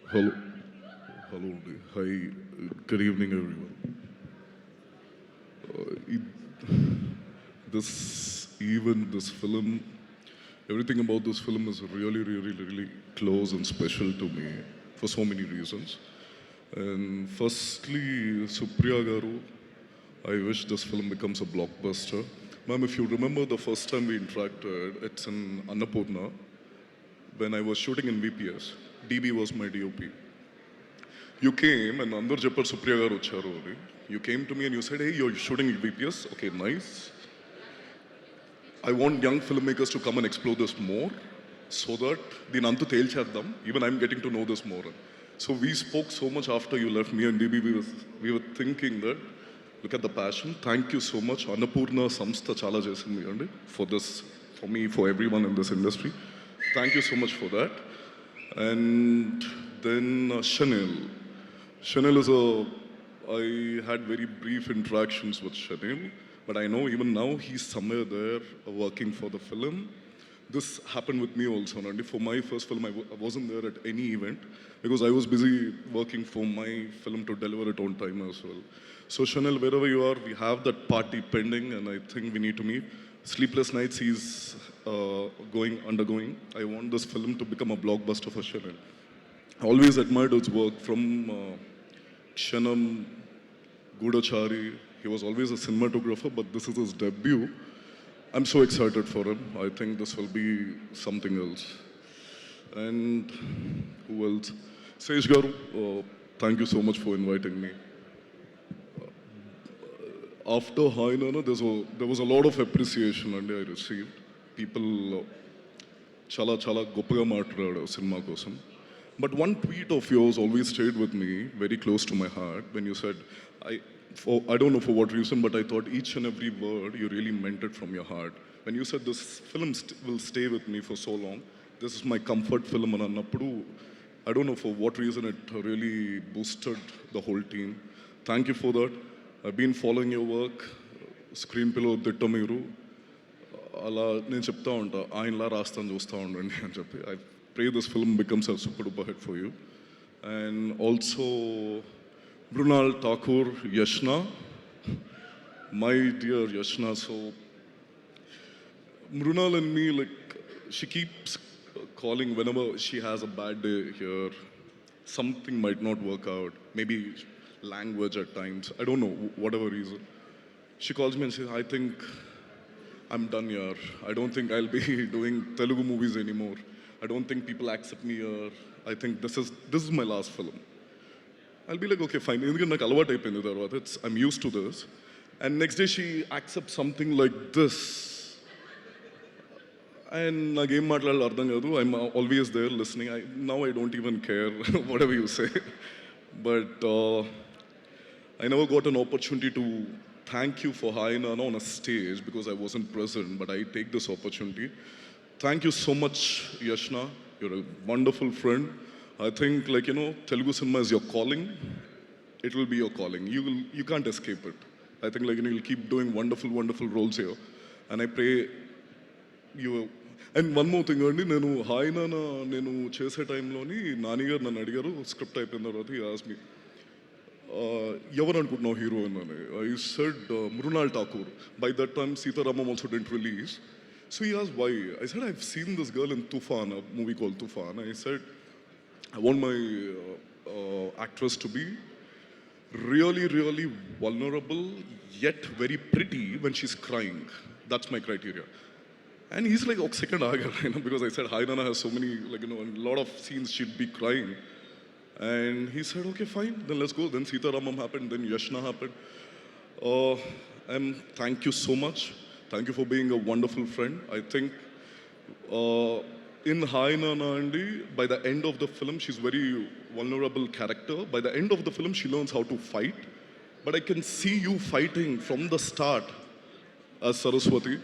Hello, hello, hi, good evening, everyone. This film, everything about this film is really, really, really close and special to me for so many reasons. And firstly, Supriya Garu, I wish this film becomes a blockbuster. Ma'am, if you remember the first time we interacted, it's in Annapurna when I was shooting in VPS. DB was my DOP. You came and Andar Japar Supriya garu vacharu ani. You came to me and you said, hey, you're shooting at VPS. Okay, nice. I want young filmmakers to come and explore this more so that the Nantu Telchaddam, even I'm getting to know this more. So we spoke so much after you left. Me and DB, we were thinking that, look at the passion. Thank you so much. Annapurna Samstha Chala Chesindi for this, for me, for everyone in this industry. Thank you so much for that. And then Chanel. Chanel is I had very brief interactions with Chanel, but I know even now he's somewhere there working for the film. This happened with me also. And for my first film, I wasn't there at any event because I was busy working for my film to deliver it on time as well. So Chanel, wherever you are, we have that party pending and I think we need to meet. Sleepless Nights he's undergoing. I want this film to become a blockbuster for Chanel. I always admired his work from Kshanam, Gudachari. He was always a cinematographer, but this is his debut. I'm so excited for him. I think this will be something else. And who else? Sej Garu, thank you so much for inviting me. After Hi Nana, there was a lot of appreciation and I received. People chala chala goppaga maatladaru cinema kosam. But one tweet of yours always stayed with me, very close to my heart, when you said, I don't know for what reason, but I thought each and every word you really meant it from your heart. When you said this film will stay with me for so long, this is my comfort film, and I don't know for what reason it really boosted the whole team. Thank you for that. I've been following your work, screen దిట్ట మీరు అలా నేను చెప్తా ఉంటా ఆయనలా రాస్తాను చూస్తూ ఉండండి అని చెప్పి I pray this film becomes a super duper hit for you. And also, Brunal Thakur, Yashna, my dear Yashna. So, Brunal and me, like, she keeps calling whenever she has a bad day here. Something might not work out. Maybe language at times. I don't know, whatever reason. She calls me and says, I think I'm done here. I don't think I'll be doing Telugu movies anymore. I don't think people accept me here. I think this is my last film. I'll be like, okay, fine. I'm used to this. And next day she accepts something like this. And again, I'm always there listening. Now I don't even care whatever you say. But I never got an opportunity to thank you for Hi Nana on a stage because I wasn't present, but I take this opportunity. Thank you so much, Yashna. You're a wonderful friend. I think, like, Telugu cinema is your calling. It will be your calling. You can't escape it. I think, like, you'll keep doing wonderful, wonderful roles here. And I pray you. And one more thing, నేను hi నాన్న నేను చేసే టైంలోని నాన్నగారు నన్ను అడిగారు script అయిపోయిన తర్వాత he asked me, ఎవరు అనుకుంటున్నావు హీరో అని I said Mrunal Thakur. By that time Sitaramam also didn't release. So he asked why. I said, I've seen this girl in Tufan, a movie called Tufan. I said, I want my actress to be really, really vulnerable, yet very pretty when she's crying. That's my criteria. And he's like, oh, second agar, because I said, Hi Nana has so many, like, in a lot of scenes she'd be crying. And he said, okay, fine, then let's go. Then Sita Ramam happened, then Yashna happened. And thank you so much. Thank you for being a wonderful friend. I think in Hi Nana Andi, by the end of the film, she's very vulnerable character. By the end of the film, she learns how to fight. But I can see you fighting from the start as Saraswati.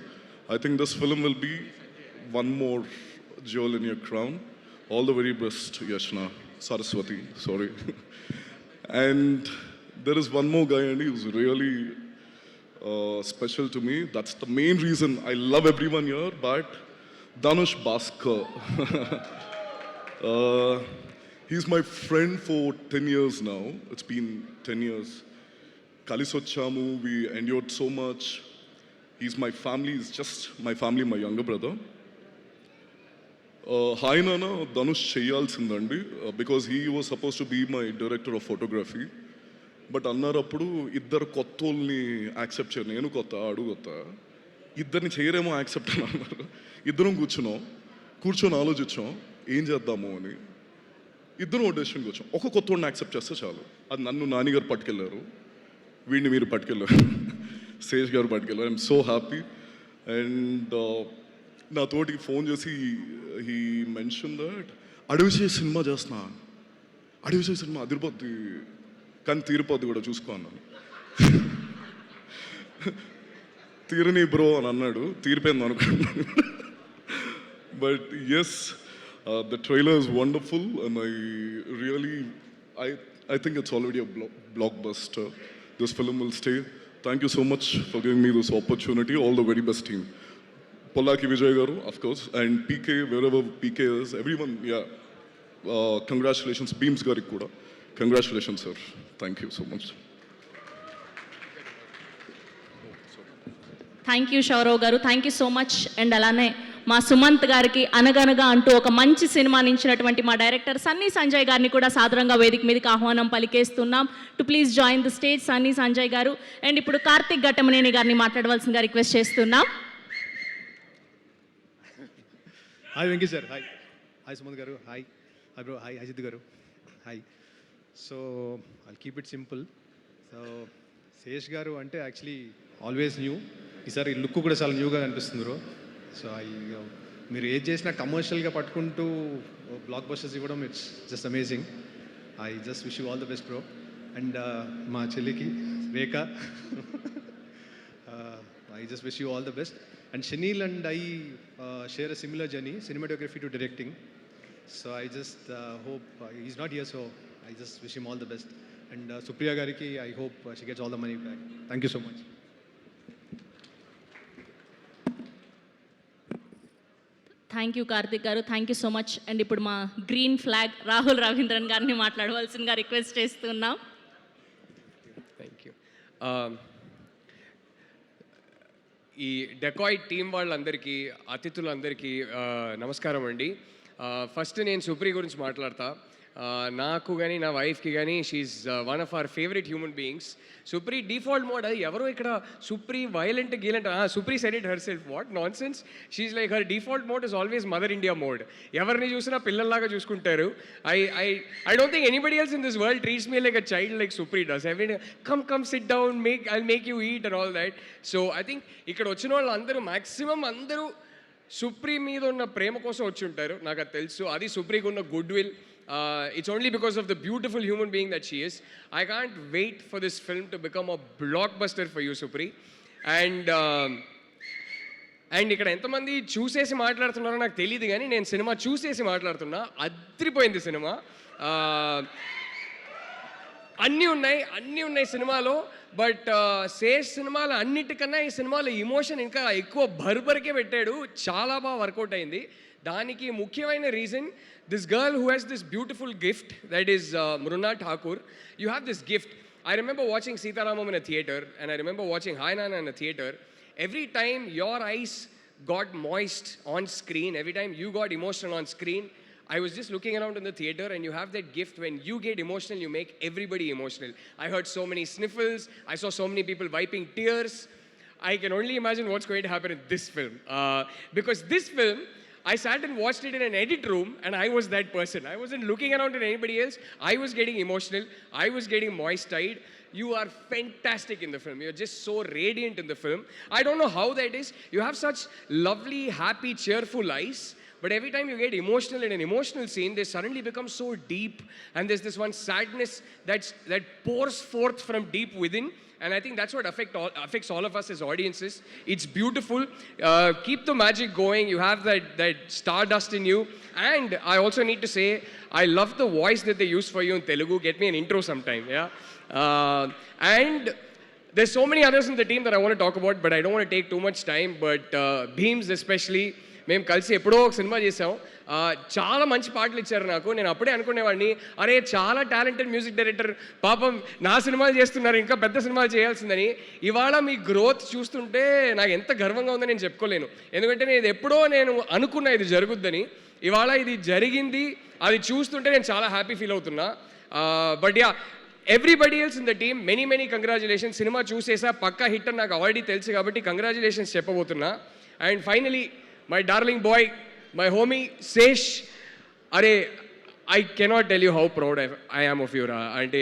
I think this film will be one more jewel in your crown. All the very best, Yashna. Saraswati, sorry. And there is one more guy, Andy, who's really special to me. That's the main reason I love everyone here, but Dhanush Bhaskar. He's my friend for 10 years now. It's been 10 years. Kalisochamu, we endured so much. He's my family, he's just my family, my younger brother. Hi Nana, Dhanush cheyalsindandi because he was supposed to be my director of photography. But అన్నారు అప్పుడు ఇద్దరు కొత్తోళ్ళని accept చేయరు, నేను కొత్త ఆడు కొత్త, ఇద్దరిని చేయరేమో accept అని అన్నారు. ఇద్దరం కూర్చొని ఆలోచించాం ఏం చేద్దాము అని. ఇద్దరం ఒక డెసిషన్కి వచ్చాం, ఒక కొత్తోడిని యాక్సెప్ట్ చేస్తే చాలు. అది నన్ను నానిగారు పట్టుకెళ్ళారు, వీడిని మీరు పట్టుకెళ్ళారు, శేష్ గారు పట్టుకెళ్ళారు. I'm so happy. అండ్ నా తోటికి ఫోన్ చేసి హీ మెన్షన్ దట్ అడవిసే సినిమా చేస్తున్నా, అడవిసే సినిమా అదిరిపోద్ది కానీ తీరిపోద్ది కూడా చూసుకో అన్నాను. తీరని బ్రో అని అన్నాడు, తీరిపోయింది అనుకున్నాను. But yes, the trailer is wonderful and I think it's already a blockbuster. This film will stay. Thank you so much for giving me this opportunity. All the very best team. Pollaki Vijay garu, of course, and PK, wherever PK is, everyone, yeah. Congratulations, Beams garu kuda. Congratulations, sir. Thank you so much. Thank you Sourav garu, thank you so much. And అలానే మా సుమంత్ గారికి అనగనగా అంటూ ఒక మంచి cinema నించినటువంటి మా director Sunny Sanjay గారిని కూడా సాదరంగా వేదిక మీదకి ఆహ్వానం పలికేస్తున్నాం. To please join the stage Sunny Sanjay garu. And ఇప్పుడు కార్తిక్ ఘట్టమనేని గారిని మాట్లాడవలసిందిగా రిక్వెస్ట్ చేస్తున్నాం. Hi Venky sir, hi. Hi Sumanth garu, hi. Hi bro, hi Ajith garu, hi. So I'll keep it simple. So Sesh garu అంటే యాక్చువల్లీ ఆల్వేస్ న్యూ. ఈసారి లుక్ కూడా చాలా న్యూగా కనిపిస్తుంది బ్రో. సో మీరు ఏది చేసినా కమర్షియల్గా పట్టుకుంటూ బ్లాక్ బస్టర్స్ ఇవ్వడం, it's just amazing. I just wish you all the best bro. And మా చెల్లికి Rekha, I just wish you all the best. And Shaneel and I share a similar journey, cinematography to directing. So I just hope he's not here, so I just wish him all the best. And Supriya Gariki, I hope she gets all the money back. Thank you so much. Thank you Karthik garu, thank you so much. And ఇప్పుడు మా green flag Rahul Ravindran గారిని మాట్లాడవలసిందిగా request చేస్తున్నాం. Thank you. ఈ dacoit team వాళ్ళందరికీ, అతిథులందరికీ నమస్కారం అండి. First నేను సుప్రీ గురించి మాట్లాడతా. నాకు కానీ నా వైఫ్కి కానీ she's one of our favourite human beings. Supri default mode, అది ఎవరో ఇక్కడ సుప్రీ వైలెంట్ గీలెంట్, Supri said it herself, what nonsense. She's like her default mode is always mother India mode. ఎవరిని చూసినా పిల్లల్లాగా చూసుకుంటారు. I don't think anybody else in this world treats me like a child like Supri does. Come sit down, I'll make you eat and all that. So I think ఇక్కడ వచ్చిన వాళ్ళు అందరూ maximum అందరూ సుప్రీ మీద ఉన్న ప్రేమ కోసం వచ్చి ఉంటారు, నాకు అది తెలుసు. అది సుప్రీకి ఉన్న good will. It's only because of the beautiful human being that she is. I can't wait for this film to become a blockbuster for you, Supri. And ఇక్కడ ఎంతమంది చూసేసి మాట్లాడుతున్నారో నాకు తెలియదు, కానీ నేను సినిమా చూసేసి మాట్లాడుతున్నా. అదిరిపోయింది సినిమా. అన్నీ ఉన్నాయి సినిమాలో. బట్ శేష్ సినిమాలో అన్నిటికన్నా ఈ సినిమాలో ఎమోషన్ ఇంకా ఎక్కువ బర్బర్కే పెట్టాడు. చాలా బాగా వర్కౌట్ అయింది. దానికి ముఖ్యమైన reason, this girl who has this beautiful gift, that is Mrunal Thakur. You have this gift. I remember watching Sitaramam in a theater, and I remember watching Hi Nana in a theater. Every time your eyes got moist on screen, every time you got emotional on screen, I was just looking around in the theater, and you have that gift. When you get emotional, you make everybody emotional. I heard so many sniffles. I saw so many people wiping tears. I can only imagine what's going to happen in this film. Because this film, I sat and watched it in an edit room, and I was that person. I wasn't looking around at anybody else. I was getting emotional. I was getting moist-eyed. You are fantastic in the film. You're just so radiant in the film. I don't know how that is. You have such lovely, happy, cheerful eyes. But every time you get emotional in an emotional scene, they suddenly become so deep. And there's this one sadness that pours forth from deep within. And I think that's what affects all of us as audiences. It's beautiful. Keep the magic going. You have that stardust in you. And I also need to say, I love the voice that they use for you in Telugu. Get me an intro sometime, yeah? And there's so many others in the team that I want to talk about, but I don't want to take too much time. But Beams especially, మేము కలిసి ఎప్పుడో ఒక cinema చేసాం. చాలా మంచి పాటలు ఇచ్చారు నాకు. నేను అప్పుడే అనుకునేవాడిని, అరే చాలా టాలెంటెడ్ మ్యూజిక్ డైరెక్టర్, పాపం నా సినిమాలు చేస్తున్నారు, ఇంకా పెద్ద సినిమాలు చేయాల్సిందని. ఇవాళ మీ గ్రోత్ చూస్తుంటే నాకు ఎంత గర్వంగా ఉందో నేను చెప్పుకోలేను. ఎందుకంటే నేను ఎప్పుడో అనుకున్నా ఇది జరుగుద్దని. ఇవాళ ఇది జరిగింది, అది చూస్తుంటే నేను చాలా హ్యాపీ ఫీల్ అవుతున్నా. But yeah, everybody else in the team many congratulations. Cinema చూసేసా, పక్కా హిట్ అని నాకు ఆల్రెడీ తెలుసు కాబట్టి కంగ్రాచులేషన్స్ చెప్పబోతున్నా. And finally my darling boy, my homie Sesh, అరే I cannot tell you how proud I am of you, Ra. And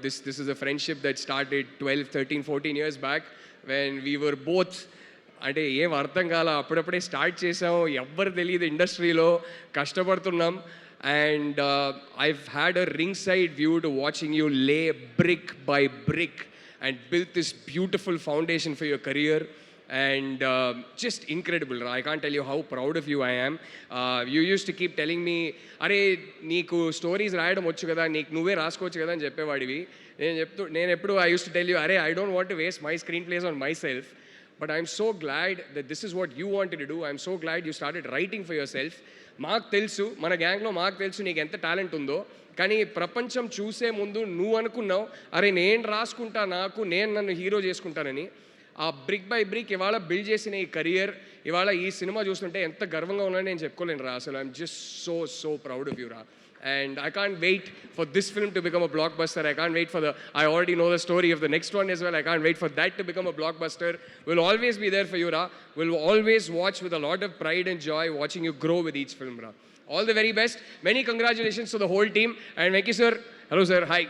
this is a friendship that started 12, 13, 14 years back when we were both, అంటే ఏం అర్థం కాల, అప్పుడప్పుడే start చేసాం, ఎవ్వరు తెలియదు ఇండస్ట్రీలో, కష్టపడుతున్నాం. And I've had a ringside view to watching you lay brick by brick and build this beautiful foundation for your career. And just incredible, Ra. I can't tell you how proud of you I am. You used to keep telling me, అరే నీకు stories రాయడం వచ్చు కదా, నీకు నువ్వే రాసుకోవచ్చు కదా అని చెప్పేవాడివి. నేను ఎప్పుడు I use to tell you, అరే I don't want to waste my screen place on myself. But I'm so glad that this is what you wanted to do. I'm so glad you started writing for yourself. మాకు తెలుసు, మన గ్యాంగ్లో మాకు తెలుసు నీకు ఎంత talent ఉందో. కానీ ప్రపంచం చూసే ముందు నువ్వు అనుకున్నావు, అరే నేను రాసుకుంటా, నేను నన్ను హీరో చేసుకుంటానని. ఆ బ్రిక్ బై బ్రిక్ ఇవాళ బిల్డ్ చేసిన ఈ కెరియర్, ఇవాళ ఈ సినిమా చూస్తుంటే ఎంత గర్వంగా ఉన్నానో నేను చెప్పుకోలేను రా. అసలు I'm just so proud of you రా. And I can't wait for this film to become a blockbuster. I can't wait for I already know the story of the next one as well. I can't wait for that to become a blockbuster. We'll always be there for you, Ra. We'll always watch with a lot of pride and joy watching you grow with each film, Ra. All the very best. Many congratulations to the whole team. And Venki sir, hello sir, hi.